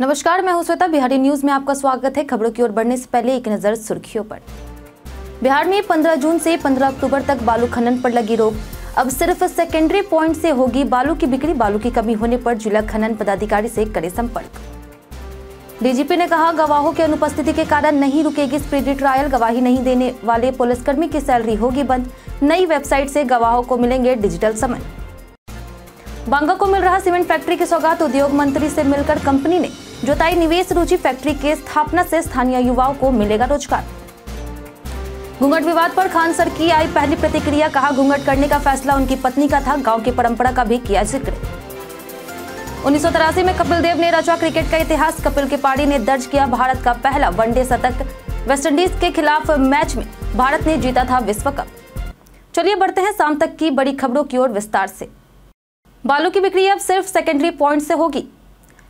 नमस्कार, मैं हूं श्वेता। बिहारी न्यूज में आपका स्वागत है। खबरों की ओर बढ़ने से पहले एक नजर सुर्खियों पर। बिहार में 15 जून से 15 अक्टूबर तक बालू खनन पर लगी रोक। अब सिर्फ सेकेंडरी पॉइंट से होगी बालू की बिक्री। बालू की कमी होने पर जिला खनन पदाधिकारी से करे संपर्क। डीजीपी ने कहा, गवाहों की अनुपस्थिति के कारण नहीं रुकेगी स्पीडी ट्रायल। गवाही नहीं देने वाले पुलिसकर्मी की सैलरी होगी बंद। नई वेबसाइट से गवाहों को मिलेंगे डिजिटल समन। बांका को मिल रहा सीमेंट फैक्ट्री की सौगात। उद्योग मंत्री से मिलकर कंपनी ने जुटाई निवेश रुचि। फैक्ट्री के स्थापना से स्थानीय युवाओं को मिलेगा रोजगार। घूंघट विवाद पर खान सर की आई पहली प्रतिक्रिया। कहा, घूंघट करने का फैसला उनकी पत्नी का था। गांव की परंपरा का भी किया जिक्र। 1983 में कपिल देव ने रचा क्रिकेट का इतिहास। कपिल के पारी ने दर्ज किया भारत का पहला वनडे शतक। वेस्टइंडीज के खिलाफ मैच में भारत ने जीता था विश्व कप। चलिए बढ़ते हैं शाम तक की बड़ी खबरों की ओर विस्तार से। बालू की बिक्री अब सिर्फ सेकेंडरी पॉइंट से होगी।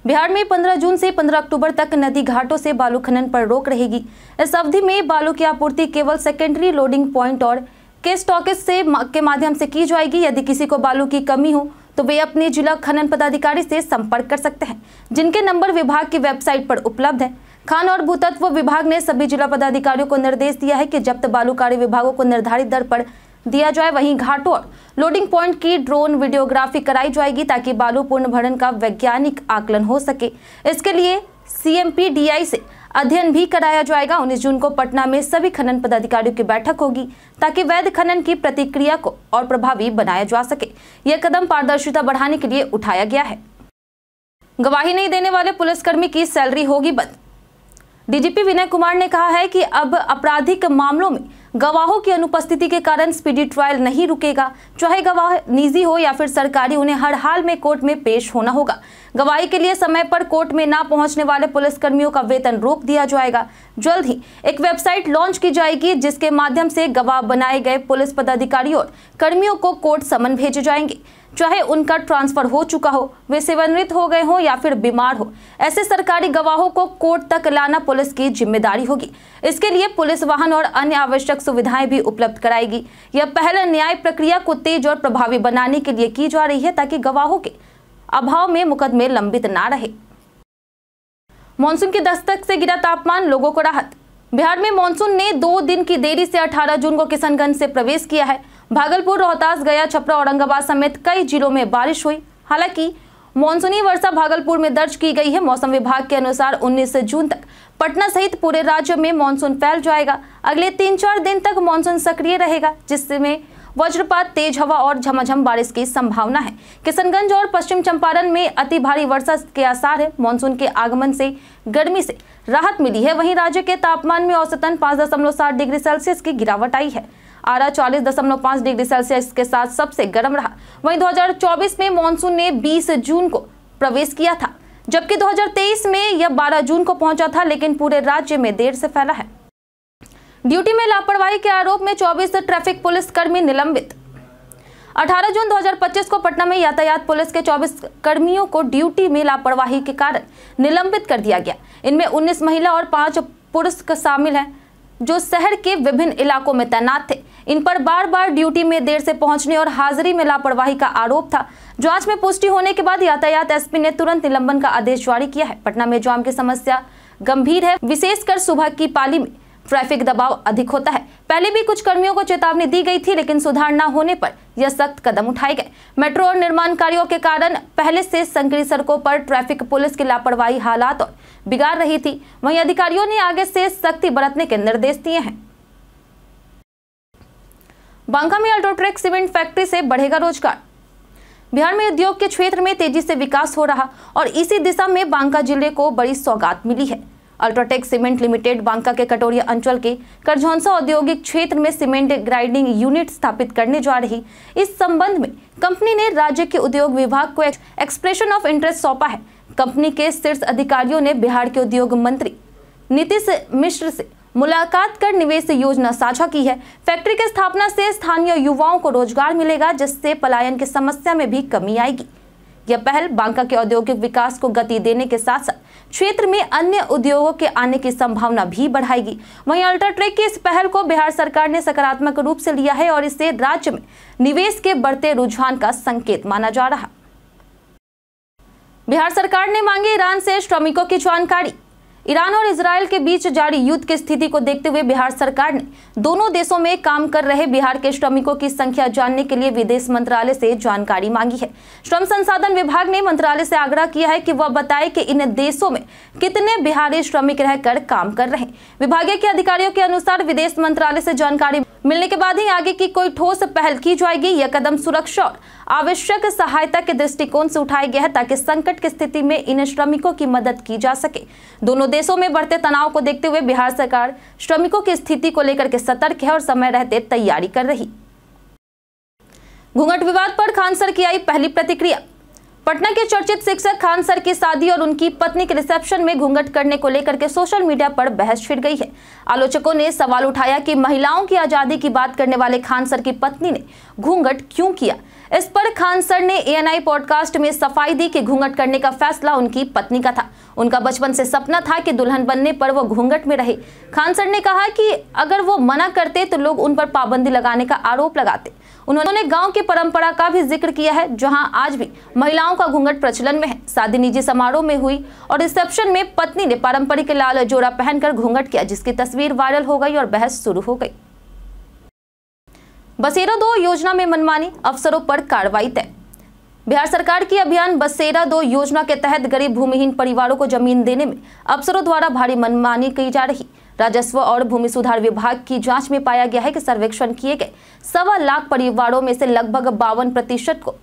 बिहार में 15 जून से 15 अक्टूबर तक नदी घाटों से बालू खनन पर रोक रहेगी। इस अवधि में बालू की आपूर्ति केवल सेकेंडरी लोडिंग पॉइंट और के स्टॉकेज के माध्यम से की जाएगी। यदि किसी को बालू की कमी हो तो वे अपने जिला खनन पदाधिकारी से संपर्क कर सकते हैं, जिनके नंबर विभाग की वेबसाइट पर उपलब्ध है। खान और भूतत्व विभाग ने सभी जिला पदाधिकारियों को निर्देश दिया है कि जब्त बालू कार्य विभागों को निर्धारित दर पर दिया जाए। वहीं घाटों और लोडिंग पॉइंट की ड्रोन वीडियोग्राफी कराई जाएगी ताकि बालू पूर्ण भरण का वैज्ञानिक आकलन हो सके। इसके लिए CMPDI से अध्ययन भी कराया जाएगा। 19 जून को पटना में सभी खनन पदाधिकारियों की बैठक होगी ताकि वैध खनन की प्रतिक्रिया को और प्रभावी बनाया जा सके। यह कदम पारदर्शिता बढ़ाने के लिए उठाया गया है। गवाही नहीं देने वाले पुलिसकर्मी की सैलरी होगी बंद। डीजीपी विनय कुमार ने कहा है कि अब आपराधिक मामलों में गवाहों की अनुपस्थिति के कारण स्पीडी ट्रायल नहीं रुकेगा। चाहे गवाह निजी हो या फिर सरकारी, उन्हें हर हाल में कोर्ट में पेश होना होगा। गवाही के लिए समय पर कोर्ट में ना पहुंचने वाले पुलिसकर्मियों का वेतन रोक दिया जाएगा। जल्द ही एक वेबसाइट लॉन्च की जाएगी जिसके माध्यम से गवाह बनाए गए पुलिस पदाधिकारियों और कर्मियों को कोर्ट समन भेजे जाएंगे। चाहे उनका ट्रांसफर हो चुका हो, वे सेवानिवृत्त हो गए हो या फिर बीमार हो, ऐसे सरकारी गवाहों को कोर्ट तक लाना पुलिस की जिम्मेदारी होगी। इसके लिए पुलिस वाहन और अन्य आवश्यक सुविधाएं भी उपलब्ध कराएगी। यह पहल न्याय प्रक्रिया को तेज और प्रभावी बनाने के लिए की जा रही है ताकि गवाहों के अभाव में मुकदमे लंबित ना रहे। मानसून की दस्तक से गिरा तापमान, लोगों को राहत। बिहार में मानसून ने 2 दिन की देरी से 18 जून को किशनगंज से प्रवेश किया है। भागलपुर, रोहतास, गया, छपरा, औरंगाबाद समेत कई जिलों में बारिश हुई। हालांकि मानसूनी वर्षा भागलपुर में दर्ज की गई है। मौसम विभाग के अनुसार 19 जून तक पटना सहित पूरे राज्य में मानसून फैल जाएगा। अगले 3-4 दिन तक मानसून सक्रिय रहेगा, जिसमें वज्रपात, तेज हवा और झमाझम बारिश की संभावना है। किशनगंज और पश्चिम चंपारण में अति भारी वर्षा के आसार है। मानसून के आगमन से गर्मी से राहत मिली है। वहीं राज्य के तापमान में औसतन 5.7 डिग्री सेल्सियस की गिरावट आई है। आरा 40.5 डिग्री सेल्सियस के साथ सबसे गर्म रहा। वहीं 2024 में मानसून ने 20 जून को प्रवेश किया था, जबकि 2023 में यह 12 जून को पहुंचा था, लेकिन पूरे राज्य में देर से फैला है। ड्यूटी में लापरवाही के आरोप में 24 ट्रैफिक पुलिस कर्मी निलंबित। 18 जून 2025 को पटना में यातायात पुलिस के 24 कर्मियों को ड्यूटी में लापरवाही के कारण निलंबित कर दिया गया। इनमें 19 महिला और 5 पुरुष शामिल हैं, जो शहर के विभिन्न इलाकों में तैनात थे। इन पर बार बार ड्यूटी में देर से पहुंचने और हाजिरी में लापरवाही का आरोप था। जांच में पुष्टि होने के बाद यातायात SP ने तुरंत निलंबन का आदेश जारी किया है। पटना में जाम की समस्या गंभीर है, विशेषकर सुबह की पाली में ट्रैफिक दबाव अधिक होता है। पहले भी कुछ कर्मियों को चेतावनी दी गई थी, लेकिन सुधार न होने पर यह सख्त कदम उठाए गए। मेट्रो और निर्माण कार्यों के कारण पहले से संकरी सड़कों पर ट्रैफिक पुलिस की लापरवाही हालात और बिगाड़ रही थी। वहीं अधिकारियों ने आगे से सख्ती बरतने के निर्देश दिए हैं। बांका में अल्ट्राटेक सीमेंट फैक्ट्री से बढ़ेगा रोजगार। बिहार में उद्योग के क्षेत्र में तेजी से विकास हो रहा और इसी दिशा में बांका जिले को बड़ी सौगात मिली है। अल्ट्राटेक सीमेंट लिमिटेड बांका के कटोरिया अंचल के करझौंसा औद्योगिक क्षेत्र में सीमेंट ग्राइंडिंग यूनिट स्थापित करने जा रही। इस संबंध में कंपनी ने राज्य के उद्योग विभाग को एक्सप्रेशन ऑफ इंटरेस्ट सौंपा है। कंपनी के शीर्ष अधिकारियों ने बिहार के उद्योग मंत्री नीतीश मिश्र से मुलाकात कर निवेश योजना साझा की है। फैक्ट्री की स्थापना से स्थानीय युवाओं को रोजगार मिलेगा, जिससे पलायन की समस्या में भी कमी आएगी। यह पहल बांका के औद्योगिक विकास को गति देने के साथ साथ क्षेत्र में अन्य उद्योगों के आने की संभावना भी बढ़ाएगी। वहीं अल्ट्राटेक की इस पहल को बिहार सरकार ने सकारात्मक रूप से लिया है और इसे राज्य में निवेश के बढ़ते रुझान का संकेत माना जा रहा। बिहार सरकार ने मांगी ईरान से श्रमिकों की जानकारी। ईरान और इजराइल के बीच जारी युद्ध की स्थिति को देखते हुए बिहार सरकार ने दोनों देशों में काम कर रहे बिहार के श्रमिकों की संख्या जानने के लिए विदेश मंत्रालय से जानकारी मांगी है। श्रम संसाधन विभाग ने मंत्रालय से आग्रह किया है कि वह बताए कि इन देशों में कितने बिहारी श्रमिक रहकर काम कर रहे हैं। विभागीय के अधिकारियों के अनुसार विदेश मंत्रालय से जानकारी मिलने के बाद ही आगे की कोई ठोस पहल की जाएगी। यह कदम सुरक्षा और आवश्यक सहायता के दृष्टिकोण से उठाया गया है ताकि संकट की स्थिति में इन श्रमिकों की मदद की जा सके। दोनों देशों में बढ़ते तनाव को देखते हुए बिहार सरकार श्रमिकों की स्थिति को लेकर के सतर्क है और समय रहते तैयारी कर रही। घूंघट विवाद पर खान सर की आई पहली प्रतिक्रिया। पटना के चर्चित शिक्षक खान सर की शादी और उनकी पत्नी के रिसेप्शन में घूंघट करने को लेकर के सोशल मीडिया पर बहस छिड़ गई है। आलोचकों ने सवाल उठाया कि महिलाओं की आजादी की बात करने वाले खान सर की पत्नी ने घूंघट क्यों किया। इस पर खान सर ने ANI पॉडकास्ट में सफाई दी कि घूंघट करने का फैसला उनकी पत्नी का था। उनका बचपन से सपना था कि दुल्हन बनने पर वो घूंघट में रहे। खान सर ने कहा कि अगर वो मना करते तो लोग उन पर पाबंदी लगाने का आरोप लगाते। उन्होंने गांव की परंपरा का भी जिक्र किया है जहां आज भी महिलाओं का घूंघट प्रचलन में है। शादी निजी समारोह में हुई और रिसेप्शन में पत्नी ने पारंपरिक लाल जोड़ा पहनकर घूंघट किया, जिसकी तस्वीर वायरल हो गई और बहस शुरू हो गई। बसेरा 2 योजना में मनमानी, अफसरों पर कार्रवाई तय। बिहार सरकार की अभियान बसेरा 2 योजना के तहत गरीब भूमिहीन परिवारों को जमीन देने में अफसरों द्वारा भारी मनमानी की जा रही। राजस्व और भूमि सुधार विभाग की जांच में पाया गया है कि सर्वेक्षण किए गए 1.25 लाख परिवारों में से लगभग 52% को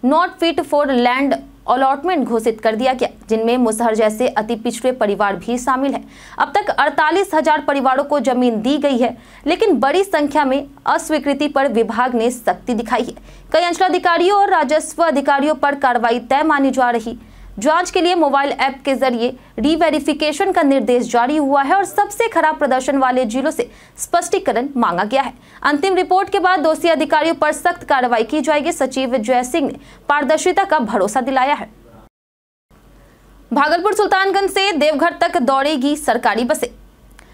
not fit for land allotment घोषित कर दिया गया, जिनमें मुसहर जैसे अति पिछड़े परिवार भी शामिल हैं। अब तक 48,000 परिवारों को जमीन दी गई है, लेकिन बड़ी संख्या में अस्वीकृति पर विभाग ने सख्ती दिखाई है। कई अंचलाधिकारियों और राजस्व अधिकारियों पर कार्रवाई तय मानी जा रही। जांच के लिए मोबाइल ऐप के जरिए रीवेरिफिकेशन का निर्देश जारी हुआ है और सबसे खराब प्रदर्शन वाले जिलों से स्पष्टीकरण मांगा गया है। अंतिम रिपोर्ट के बाद दोषी अधिकारियों पर सख्त कार्रवाई की जाएगी। सचिव जय सिंह ने पारदर्शिता का भरोसा दिलाया है। भागलपुर सुल्तानगंज से देवघर तक दौड़ेगी सरकारी बसें।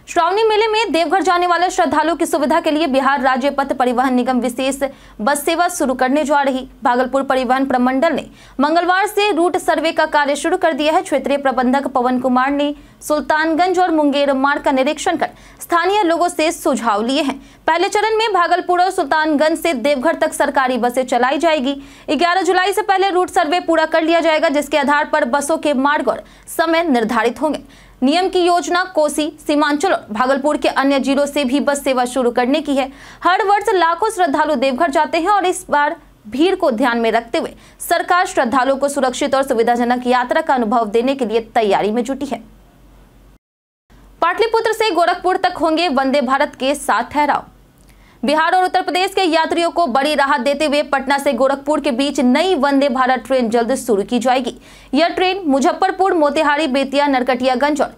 श्रावणी मेले में देवघर जाने वाले श्रद्धालुओं की सुविधा के लिए बिहार राज्य पथ परिवहन निगम विशेष बस सेवा शुरू करने जा रही। भागलपुर परिवहन प्रमंडल ने मंगलवार से रूट सर्वे का कार्य शुरू कर दिया है। क्षेत्रीय प्रबंधक पवन कुमार ने सुल्तानगंज और मुंगेर मार्ग का निरीक्षण कर स्थानीय लोगों से सुझाव लिए हैं। पहले चरण में भागलपुर और सुल्तानगंज से देवघर तक सरकारी बसें चलाई जाएगी। 11 जुलाई से पहले रूट सर्वे पूरा कर लिया जाएगा, जिसके आधार पर बसों के मार्ग और समय निर्धारित होंगे। नियम की योजना कोसी, सीमांचल और भागलपुर के अन्य जिलों से भी बस सेवा शुरू करने की है। हर वर्ष लाखों श्रद्धालु देवघर जाते हैं और इस बार भीड़ को ध्यान में रखते हुए सरकार श्रद्धालुओं को सुरक्षित और सुविधाजनक यात्रा का अनुभव देने के लिए तैयारी में जुटी है। पाटलिपुत्र से गोरखपुर तक होंगे वंदे भारत के 7 ठहराव। बिहार और उत्तर प्रदेश के यात्रियों को बड़ी राहत देते हुए पटना से गोरखपुर के बीच नई वंदे भारत ट्रेन जल्द शुरू की जाएगी। यह ट्रेन मुजफ्फरपुर, मोतिहारी, बेतिया, नरकटियागंज और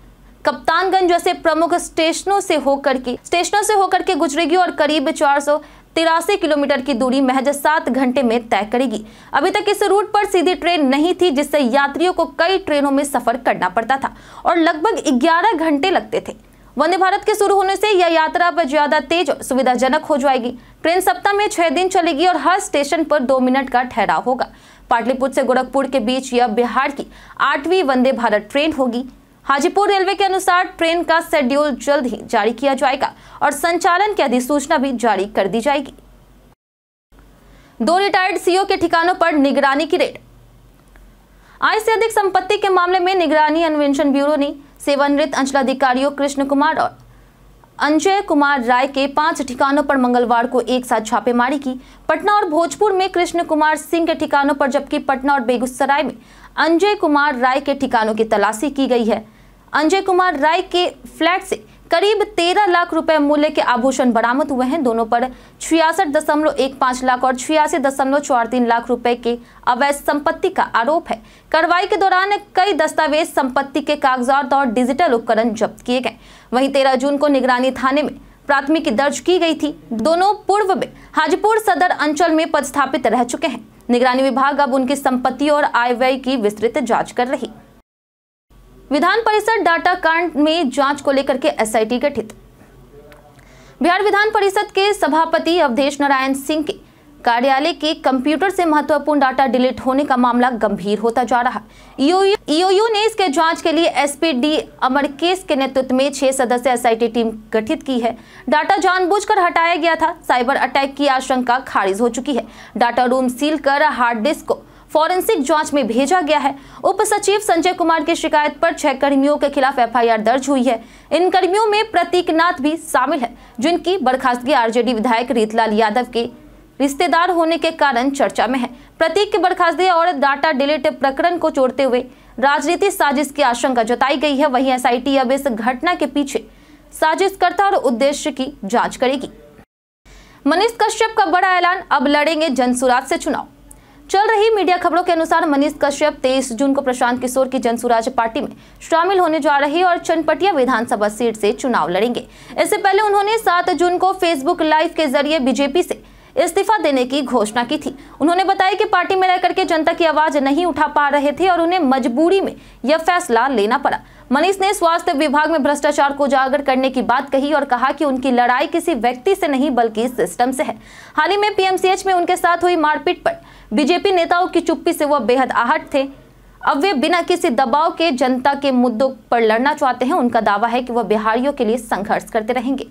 कप्तानगंज जैसे प्रमुख स्टेशनों से होकर के गुजरेगी और करीब 483 किलोमीटर की दूरी महज 7 घंटे में तय करेगी। अभी तक इस रूट पर सीधी ट्रेन नहीं थी, जिससे यात्रियों को कई ट्रेनों में सफर करना पड़ता था और लगभग 11 घंटे लगते थे। वंदे भारत के शुरू होने से यह यात्रा अब ज्यादा तेज और सुविधाजनक हो जाएगी। ट्रेन सप्ताह में 6 दिन चलेगी और हर स्टेशन पर 2 मिनट का ठहराव होगा। पाटलिपुत्र से गोरखपुर के बीच यह बिहार की 8वीं वंदे भारत ट्रेन होगी। हाजीपुर रेलवे के अनुसार ट्रेन का शेड्यूल जल्द ही जारी किया जाएगा और संचालन की अधिसूचना भी जारी कर दी जाएगी। 2 रिटायर्ड सीईओ के ठिकानों पर निगरानी की रेड। आय से अधिक संपत्ति के मामले में निगरानी अन्वेषण ब्यूरो ने सेवानिवृत्त अंचलाधिकारियों कृष्ण कुमार और अंजय कुमार राय के 5 ठिकानों पर मंगलवार को एक साथ छापेमारी की। पटना और भोजपुर में कृष्ण कुमार सिंह के ठिकानों पर, जबकि पटना और बेगूसराय में अंजय कुमार राय के ठिकानों की तलाशी की गई है। अंजय कुमार राय के फ्लैट से करीब 13 लाख रुपए मूल्य के आभूषण बरामद हुए हैं। दोनों पर 66.15 लाख और 86.43 लाख रुपए के अवैध संपत्ति का आरोप है। कार्रवाई के दौरान कई दस्तावेज, संपत्ति के कागजात और डिजिटल उपकरण जब्त किए गए। वहीं 13 जून को निगरानी थाने में प्राथमिकी दर्ज की गई थी। दोनों पूर्व में हाजीपुर सदर अंचल में पदस्थापित रह चुके हैं। निगरानी विभाग अब उनकी संपत्ति और आय व्यय की विस्तृत जांच कर रही। विधान परिषद डाटा कांड में जांच को लेकर के एसआईटी गठित। बिहार विधान परिषद के सभापति अवधेश नारायण सिंह के कार्यालय के कंप्यूटर से महत्वपूर्ण डाटा डिलीट होने का मामला गंभीर होता जा रहा है। ईओयू ने इसके जांच के लिए एसपी डी अमरकेश के नेतृत्व में 6 सदस्यीय एसआईटी टीम गठित की है। डाटा जानबूझकर हटाया गया था। साइबर अटैक की आशंका खारिज हो चुकी है। डाटा रूम सील कर हार्ड डिस्क को फॉरेंसिक जांच में भेजा गया है। उप सचिव संजय कुमार की शिकायत पर 6 कर्मियों के खिलाफ एफआईआर दर्ज हुई है। इन कर्मियों में प्रतीक नाथ भी शामिल है, जिनकी बर्खास्तगी आरजेडी विधायक रीतलाल यादव के रिश्तेदार होने के कारण चर्चा में है। प्रतीक की बर्खास्तगी और डाटा डिलीट प्रकरण को जोड़ते हुए राजनीतिक साजिश की आशंका जताई गई है। वहीं एसआईटी अब इस घटना के पीछे साजिशकर्ता और उद्देश्य की जांच करेगी। मनीष कश्यप का बड़ा ऐलान, अब लड़ेंगे जनसुराज से चुनाव। चल रही मीडिया खबरों के अनुसार मनीष कश्यप 23 जून को प्रशांत किशोर की जनसुराज पार्टी में शामिल होने जा रहे और चनपटिया विधानसभा सीट से चुनाव लड़ेंगे। इससे पहले उन्होंने 7 जून को फेसबुक लाइव के जरिए बीजेपी से इस्तीफा देने की घोषणा की थी। उन्होंने बताया कि पार्टी में रहकर के जनता की आवाज नहीं उठा पा रहे थे और उन्हें मजबूरी में यह फैसला लेना पड़ा। मनीष ने स्वास्थ्य विभाग में भ्रष्टाचार को उजागर करने की बात कही और कहा कि उनकी लड़ाई किसी व्यक्ति से नहीं बल्कि सिस्टम से है। हाल ही में पीएमसीएच में उनके साथ हुई मारपीट पर बीजेपी नेताओं की चुप्पी से वह बेहद आहत थे। अब वे बिना किसी दबाव के जनता के मुद्दों पर लड़ना चाहते हैं। उनका दावा है कि वह बिहारियों के लिए संघर्ष करते रहेंगे।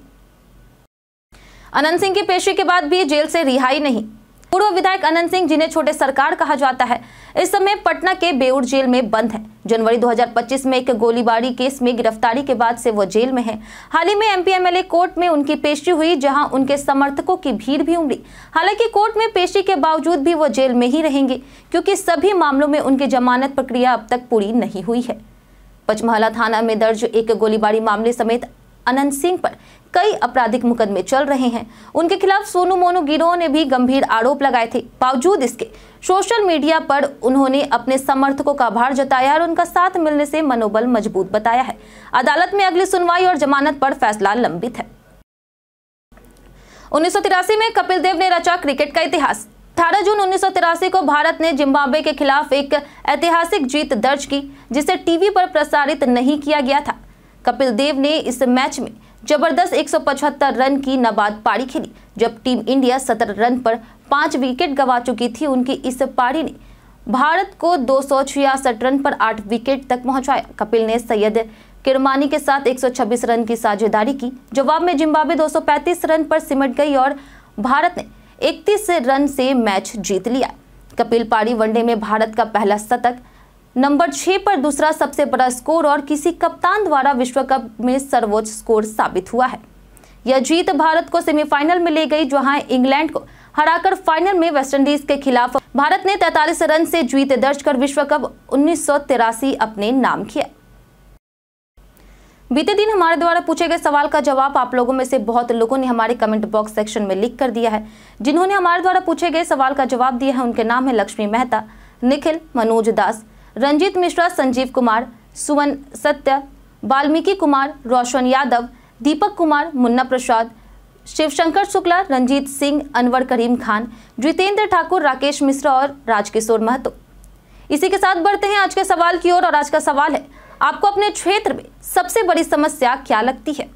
अनंत सिंह की पेशी के बाद भी जेल से रिहाई नहीं। पूर्व विधायक अनंत सिंह, जिन्हें छोटे सरकार कहा जाता है, इस समय पटना के बेउर जेल में बंद है। जनवरी 2025 में एक गोलीबारी केस में गिरफ्तारी के बाद से वो जेल में है। हाल ही में एमपी एमएलए कोर्ट में उनकी पेशी हुई, जहां उनके समर्थकों की भीड़ भी उमड़ी। हालांकि कोर्ट में पेशी के बावजूद भी वो जेल में ही रहेंगे, क्योंकि सभी मामलों में उनकी जमानत प्रक्रिया अब तक पूरी नहीं हुई है। पंचमहला थाना में दर्ज एक गोलीबारी मामले समेत अनंत सिंह पर कई आपराधिक मुकदमे चल रहे हैं। उनके खिलाफ सोनू मोनू गिरोह ने भी गंभीर आरोप लगाए थे। बावजूद इसके सोशल मीडिया पर उन्होंने अपने समर्थकों का आभार जताया और उनका साथ मिलने से मनोबल मजबूत बताया है। अदालत में अगली सुनवाई और जमानत पर फैसला लंबित है। 1983 में कपिल देव ने रचा क्रिकेट का इतिहास। 18 जून 1983 को भारत ने जिम्बाब्वे के खिलाफ एक ऐतिहासिक जीत दर्ज की, जिसे टीवी पर प्रसारित नहीं किया गया था। कपिल देव ने इस मैच में जबरदस्त 175 रन की नाबाद पारी खेली। जब टीम इंडिया 17 रन पर 5 विकेट गंवा चुकी थी, उनकी इस पारी ने भारत को 266 रन पर 8 विकेट तक पहुंचाया। कपिल ने सैयद किरमानी के साथ 126 रन की साझेदारी की। जवाब में जिम्बाब्वे 235 रन पर सिमट गई और भारत ने 31 रन से मैच जीत लिया। कपिल पारी वनडे में भारत का पहला शतक, नंबर 6 पर दूसरा सबसे बड़ा स्कोर और किसी कप्तान द्वारा विश्व कप में सर्वोच्च स्कोर साबित हुआ है। यह जीत भारत को सेमीफाइनल में ले गई, जहां इंग्लैंड को हराकर फाइनल में वेस्टइंडीज के खिलाफ भारत ने 43 रन से जीत दर्ज कर विश्व कप 1983 अपने नाम किया। बीते दिन हमारे द्वारा पूछे गए सवाल का जवाब आप लोगों में से बहुत लोगों ने हमारे कमेंट बॉक्स सेक्शन में लिख कर दिया है। जिन्होंने हमारे द्वारा पूछे गए सवाल का जवाब दिया है, उनके नाम है लक्ष्मी मेहता, निखिल, मनोज दास, रंजीत मिश्रा, संजीव कुमार, सुवन सत्य, वाल्मीकि कुमार, रोशन यादव, दीपक कुमार, मुन्ना प्रसाद, शिवशंकर शुक्ला, रंजीत सिंह, अनवर करीम खान, जितेंद्र ठाकुर, राकेश मिश्रा और राजकिशोर महतो। इसी के साथ बढ़ते हैं आज के सवाल की ओर। और आज का सवाल है, आपको अपने क्षेत्र में सबसे बड़ी समस्या क्या लगती है?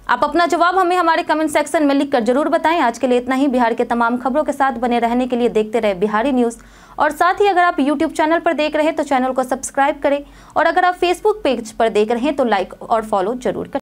आप अपना जवाब हमें हमारे कमेंट सेक्शन में लिखकर जरूर बताएं। आज के लिए इतना ही। बिहार के तमाम खबरों के साथ बने रहने के लिए देखते रहे बिहारी न्यूज़। और साथ ही अगर आप यूट्यूब चैनल पर देख रहे हैं तो चैनल को सब्सक्राइब करें, और अगर आप फेसबुक पेज पर देख रहे हैं तो लाइक और फॉलो जरूर करें।